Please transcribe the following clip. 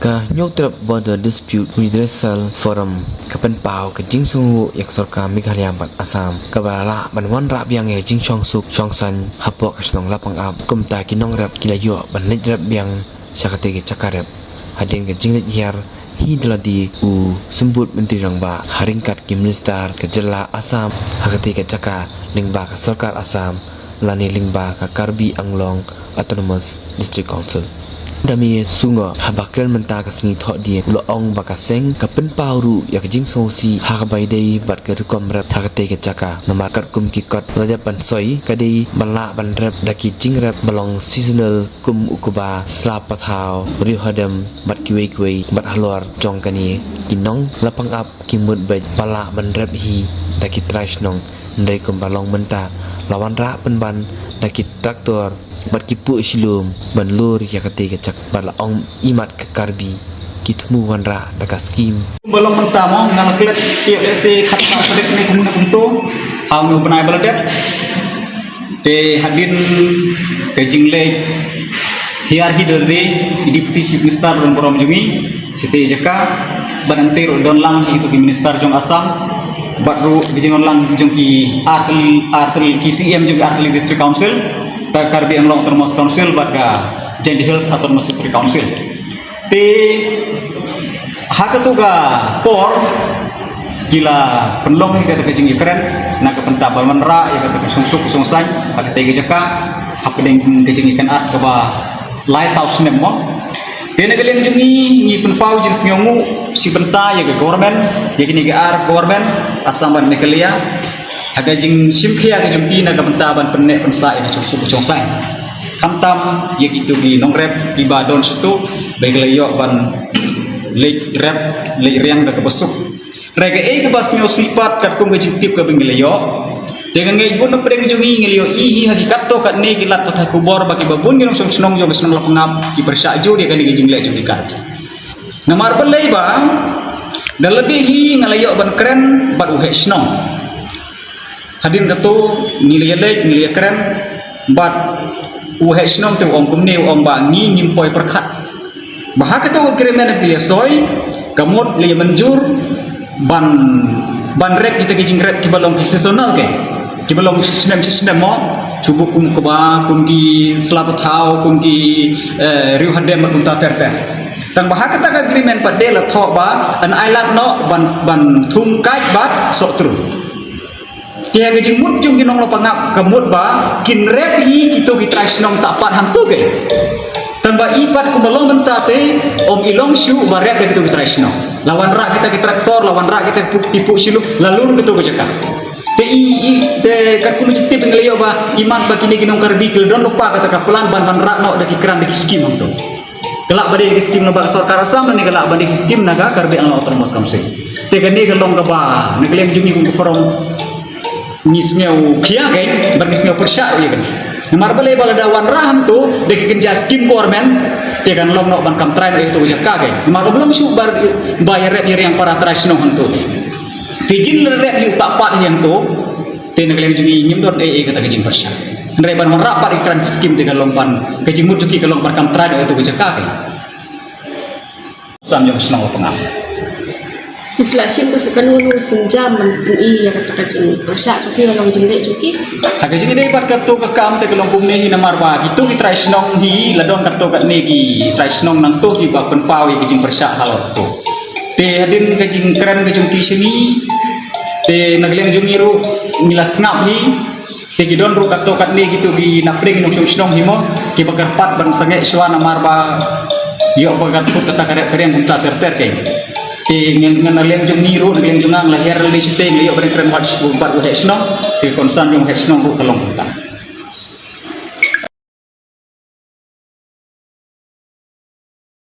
Ka nyutrap border dispute redressal forum kapan pau ke jing sungu yak sorka Meghalaya bat Assam ka bala ban wan rap yang e jing chong suk chong san hapok kasnong lapang ap kum ta kinong rap kila yo ban lej rap yang sakate ke cakarep hadin ke jing lej hiar hi diladi u sembut menteri rang ba haringkat ki minister ke jela Assam hakate ke caka lingba ka sarkar Assam lani lingba ka Karbi Anglong Autonomous District Council dami sunga habakran menta ka singi thok dia lo ong bakaseng ka pen pauru yak jing sosi hakabai dei bat ka rukom rap hakate ke caka namar kat kum ki kot raja pan soi ka dei banla ban rap daki jing rap balong seasonal kum ukuba slapat hau ri hadam bat kiwe bat halor jong kani kinong lapang ap kimut baj bala ban rap hi daki trash nong ndai kum balong menta lawan ra pen ban daki traktor bat kipu silum ban lori ya kate ke cak bala ong imat ke Karbi kitmu wanra daka skim belum mentamo ngal klet tiap se khatta klet ne kumna kumto hau nu banai baladet te hadin ke jingle hiar hiderde deputy chief minister dan borom jungi site jaka banante don lang itu ki minister jong Assam batru bijingon lang jong ki artel KCM jong artel district council ta Karbi Anglong Autonomous Council batga Jendi Hills Autonomous District Council te hakatuga por gila penlong ni kata kejing keren nak pentabal menra ya kata sungsuk sungsai hakate gejaka hapdeng kejing ikan art keba lai south nemo te nagaleng jungi ni penpau jing singongu si benta ya government ya kini ar government Assam ban Meghalaya aga jing simphia ga jumpi na gabanta ban penne pensa ina chongsai kamtam ye gitu di nongrep di badon situ beglayo ban lek rep lek riang da kebesuk rega e ke bas ngau sifat kat kum gajing tip ka benglayo dengan ngai bun pedeng jungi ngeliyo ihi hakikat to kat ne gilat patah kubor bagi babun nong song snong jo snong lapangap ki persaju dia kan gajing lek jungi kar namar belai ba daladihi ngalayo ban keren baru he snong hadin dato ngiliya keren bat uhe snom tu om kumne om ba ngi ngimpoi perkhat bahak tu agreement pilih soy kamut liya menjur ban rek kita kijing rek kibalong seasonal ke kibalong sistem mo cubu kum keba kum ki selapat hau kum ki riu hadem kum ta terte tang bahak ta agreement padela thok ba an island no ban thum kai bat sok tru dia gajing mut jung kinong lapangap kamut ba kinrep hi kito kitras nong tapat hantu ke tamba ipat kumalong mentate om ilong syu barep de kito kitras nong lawan rak kita traktor lawan rak kita tipu silu lalu kito gejaka te kat kumu citip ngeliyo ba iman ba kini kinong Karbi don lupa kata kapelan ban rak no de kikran de skim hantu kelak bade de skim no ba sarkar Assam ni kelak bade skim naga Karbi Anglong Autonomous Council te gani galong ka ba negleng jungi kum forum ngisngeu kia gay bernisngeu persya ya kan namar bale bala dawan rahan tu de kenja skim government ya kan long nok ban kam train itu jaka gay namar belum su bar bayar rep yang para trasno hantu tijin rep yu tapat yang tu te negleng jungi nyim dot kata kejing persya re ban rapat ikran skim de lompan kejing mutuki kalau ban kam train itu jaka gay sam yang senang pengam Tiflasim ko sa kanunong senjam i ya kata kajing persya cuki long jinde cuki haga jing dei bat katto ka kam te kelong bum ne hi namar ba itu ki traisnong hi ladon katto ka ne ki traisnong nang to hi ba pen pau ki jing persya halot to te hadin ka jing keren ka jing ki sini te nagleng jung iru milas snap hi te ki don ru katto ka ne gitu ki napring nong snong hi mo ki bakar pat ban sange swa namar ba yo bagat put kata kare keren unta ter ke ngaleng jung niru ngaleng jung ang lahir li siteng liyo beren kren wat bat he snong ke konsan jung he snong ru kalong ta